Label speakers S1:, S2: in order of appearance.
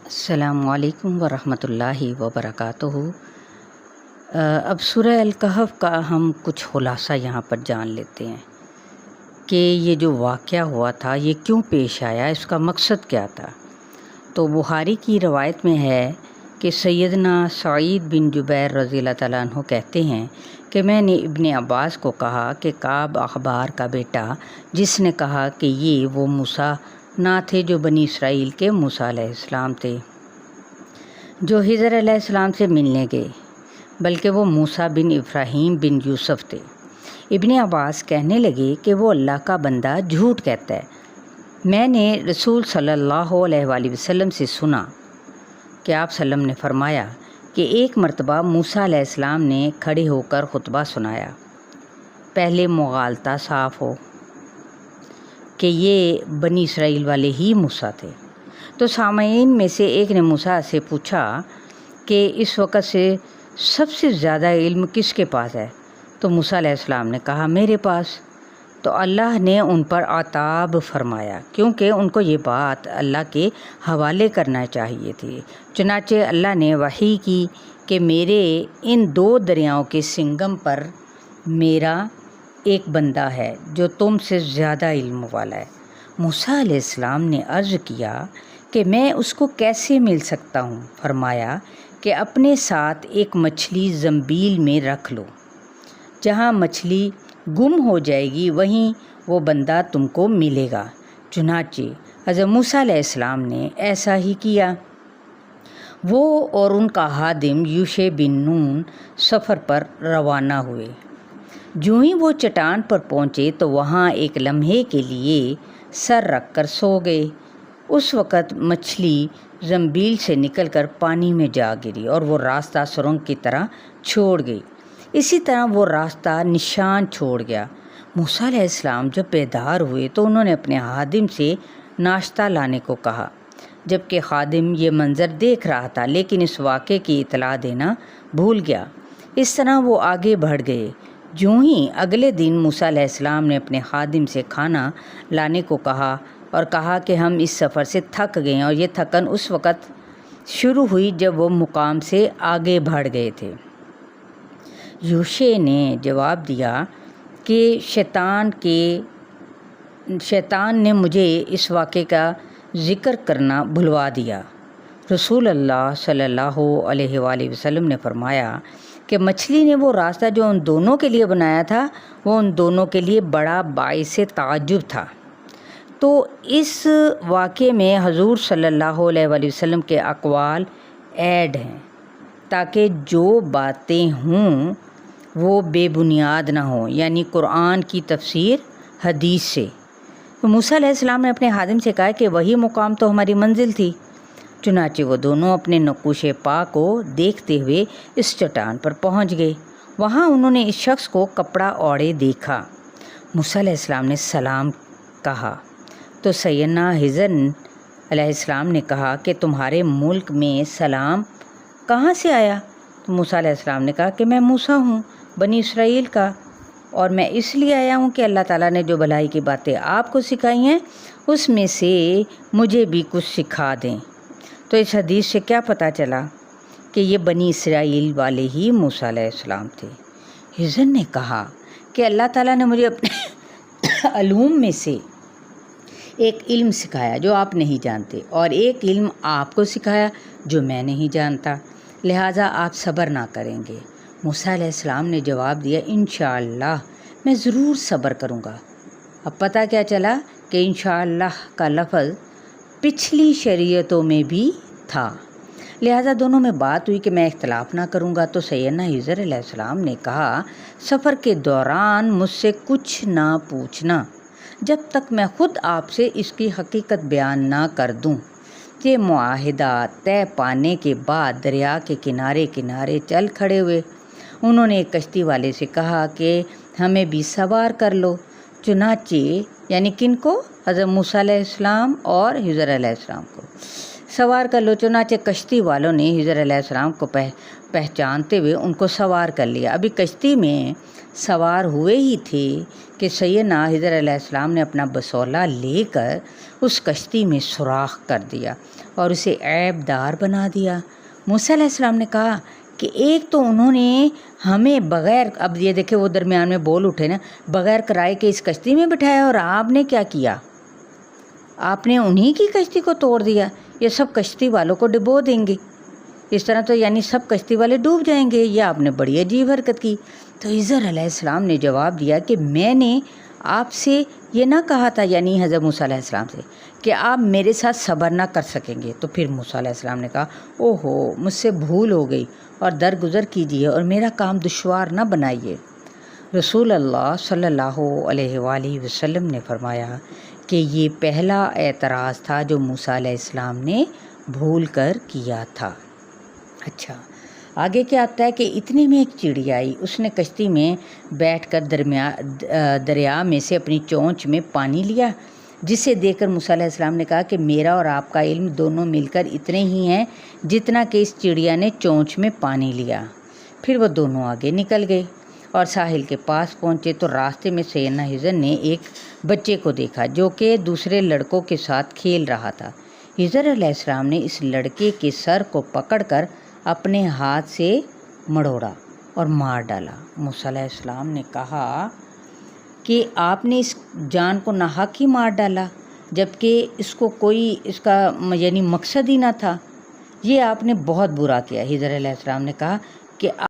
S1: السلام علیکم ورحمۃ اللہ وبرکاتہ۔ اب سورہ الکہف کا ہم کچھ خلاصہ یہاں پر جان لیتے ہیں کہ یہ جو واقعہ ہوا تھا یہ کیوں پیش آیا، اس کا مقصد کیا تھا۔ تو بخاری کی روایت میں ہے کہ سیدنا سعید بن جبیر رضی اللہ تعالیٰ عنہ کہتے ہیں کہ میں نے ابن عباس کو کہا کہ کعب اخبار کا بیٹا جس نے کہا کہ یہ وہ موسیٰ نہ تھے جو بنی اسرائیل کے موسیٰ علیہ السلام تھے جو خضر علیہ السلام سے ملنے گئے، بلکہ وہ موسیٰ بن ابراہیم بن یوسف تھے۔ ابن عباس کہنے لگے کہ وہ اللہ کا بندہ جھوٹ کہتا ہے۔ میں نے رسول صلی اللہ علیہ وآلہ وسلم سے سنا کہ آپ صلی اللہ علیہ وسلم نے فرمایا کہ ایک مرتبہ موسیٰ علیہ السلام نے کھڑے ہو کر خطبہ سنایا، پہلے مغالطہ صاف ہو کہ یہ بنی اسرائیل والے ہی موسیٰ تھے۔ تو سامعین میں سے ایک نے موسیٰ سے پوچھا کہ اس وقت سے سب سے زیادہ علم کس کے پاس ہے؟ تو موسیٰ علیہ السلام نے کہا میرے پاس۔ تو اللہ نے ان پر عتاب فرمایا کیونکہ ان کو یہ بات اللہ کے حوالے کرنا چاہیے تھی۔ چنانچہ اللہ نے وحی کی کہ میرے ان دو دریاؤں کے سنگم پر میرا ایک بندہ ہے جو تم سے زیادہ علم والا ہے۔ موسیٰ علیہ السلام نے عرض کیا کہ میں اس کو کیسے مل سکتا ہوں؟ فرمایا کہ اپنے ساتھ ایک مچھلی زنبیل میں رکھ لو، جہاں مچھلی گم ہو جائے گی وہیں وہ بندہ تم کو ملے گا۔ چنانچہ حضرت موسیٰ علیہ السلام نے ایسا ہی کیا۔ وہ اور ان کا خادم یوشع بن نون سفر پر روانہ ہوئے۔ جو ہی وہ چٹان پر پہنچے تو وہاں ایک لمحے کے لیے سر رکھ کر سو گئے۔ اس وقت مچھلی زنبیل سے نکل کر پانی میں جا گری اور وہ راستہ سرنگ کی طرح چھوڑ گئی۔ اسی طرح وہ راستہ نشان چھوڑ گیا۔ موسیٰ علیہ السلام جب بیدار ہوئے تو انہوں نے اپنے خادم سے ناشتہ لانے کو کہا، جبکہ خادم یہ منظر دیکھ رہا تھا لیکن اس واقعے کی اطلاع دینا بھول گیا۔ اس طرح وہ آگے بڑھ گئے۔ جو ہی اگلے دن موسیٰ علیہ السلام نے اپنے خادم سے کھانا لانے کو کہا اور کہا کہ ہم اس سفر سے تھک گئے ہیں، اور یہ تھکن اس وقت شروع ہوئی جب وہ مقام سے آگے بڑھ گئے تھے۔ یوشع نے جواب دیا کہ شیطان نے مجھے اس واقعے کا ذکر کرنا بھلوا دیا۔ رسول اللہ صلی اللہ علیہ وآلہ وسلم نے فرمایا کہ مچھلی نے وہ راستہ جو ان دونوں کے لیے بنایا تھا وہ ان دونوں کے لیے بڑا باعث تعجب تھا۔ تو اس واقعے میں حضور صلی اللہ علیہ وآلہ وسلم کے اقوال ایڈ ہیں تاکہ جو باتیں ہوں وہ بے بنیاد نہ ہوں، یعنی قرآن کی تفسیر حدیث سے۔ تو موسیٰ علیہ السلام نے اپنے خادم سے کہا کہ وہی مقام تو ہماری منزل تھی۔ چنانچہ وہ دونوں اپنے نقوش پا کو دیکھتے ہوئے اس چٹان پر پہنچ گئے۔ وہاں انہوں نے اس شخص کو کپڑا اوڑھے دیکھا۔ موسیٰ علیہ السلام نے سلام کہا تو سیدنا خضر علیہ السلام نے کہا کہ تمہارے ملک میں سلام کہاں سے آیا؟ تو موسیٰ علیہ السلام نے کہا کہ میں موسیٰ ہوں بنی اسرائیل کا، اور میں اس لیے آیا ہوں کہ اللہ تعالیٰ نے جو بھلائی کی باتیں آپ کو سکھائی ہیں اس میں سے مجھے بھی کچھ سکھا دیں۔ تو اس حدیث سے کیا پتہ چلا کہ یہ بنی اسرائیل والے ہی موسیٰ علیہ السلام تھے۔ خضر نے کہا کہ اللہ تعالیٰ نے مجھے اپنے علوم میں سے ایک علم سکھایا جو آپ نہیں جانتے، اور ایک علم آپ کو سکھایا جو میں نہیں جانتا، لہٰذا آپ صبر نہ کریں گے۔ موسیٰ علیہ السلام نے جواب دیا انشاءاللہ میں ضرور صبر کروں گا۔ اب پتہ کیا چلا کہ انشاءاللہ کا لفظ پچھلی شریعتوں میں بھی تھا، لہٰذا دونوں میں بات ہوئی کہ میں اختلاف نہ کروں گا۔ تو سیدنا خضر علیہ السلام نے کہا سفر کے دوران مجھ سے کچھ نہ پوچھنا جب تک میں خود آپ سے اس کی حقیقت بیان نہ کر دوں۔ یہ معاہدہ طے پانے کے بعد دریا کے کنارے کنارے چل کھڑے ہوئے۔ انہوں نے ایک کشتی والے سے کہا کہ ہمیں بھی سوار کر لو۔ چنانچہ یعنی کن کو؟ حضرت موسیٰ علیہ السلام اور خضر علیہ السلام کو سوار کر لو۔ چنانچہ کشتی والوں نے خضر علیہ السلام کو پہچانتے ہوئے ان کو سوار کر لیا۔ ابھی کشتی میں سوار ہوئے ہی تھے کہ سیدنا خضر علیہ السلام نے اپنا بسولہ لے کر اس کشتی میں سوراخ کر دیا اور اسے عیب دار بنا دیا۔ موسیٰ علیہ السلام نے کہا کہ ایک تو انہوں نے ہمیں بغیر، اب یہ دیکھیں وہ درمیان میں بول اٹھے نا، بغیر کرائے کے اس کشتی میں بٹھایا، اور آپ نے کیا کیا؟ آپ نے انہی کی کشتی کو توڑ دیا۔ یہ سب کشتی والوں کو ڈبو دیں گے، اس طرح تو یعنی سب کشتی والے ڈوب جائیں گے۔ یہ آپ نے بڑی عجیب حرکت کی۔ تو خضر علیہ السلام نے جواب دیا کہ میں نے آپ سے یہ نہ کہا تھا، یعنی حضرت موسیٰ علیہ السلام سے، کہ آپ میرے ساتھ صبر نہ کر سکیں گے؟ تو پھر موسیٰ علیہ السلام نے کہا اوہو، مجھ سے بھول ہو گئی، اور درگزر کیجیے اور میرا کام دشوار نہ بنائیے۔ رسول اللہ صلی اللہ علیہ وآلہ وسلم نے فرمایا کہ یہ پہلا اعتراض تھا جو موسیٰ علیہ السلام نے بھول کر کیا تھا۔ اچھا، آگے کیا آتا ہے کہ اتنے میں ایک چڑی آئی، اس نے کشتی میں بیٹھ کر دریا میں سے اپنی چونچ میں پانی لیا، جسے دیکھ کر موسیٰ علیہ السلام نے کہا کہ میرا اور آپ کا علم دونوں مل کر اتنے ہی ہیں جتنا کہ اس چڑیا نے چونچ میں پانی لیا۔ پھر وہ دونوں آگے نکل گئے اور ساحل کے پاس پہنچے تو راستے میں سیدنا خضر نے ایک بچے کو دیکھا جو کہ دوسرے لڑکوں کے ساتھ کھیل رہا تھا۔ خضر علیہ السلام نے اس لڑکے کے سر کو پکڑ کر اپنے ہاتھ سے مڑوڑا اور مار ڈالا۔ موسیٰ علیہ السلام نے کہا کہ آپ نے اس جان کو ناحق ہی مار ڈالا، جبکہ اس کو کوئی اس کا یعنی مقصد ہی نہ تھا۔ یہ آپ نے بہت برا کیا۔ خضر علیہ السلام نے کہا کہ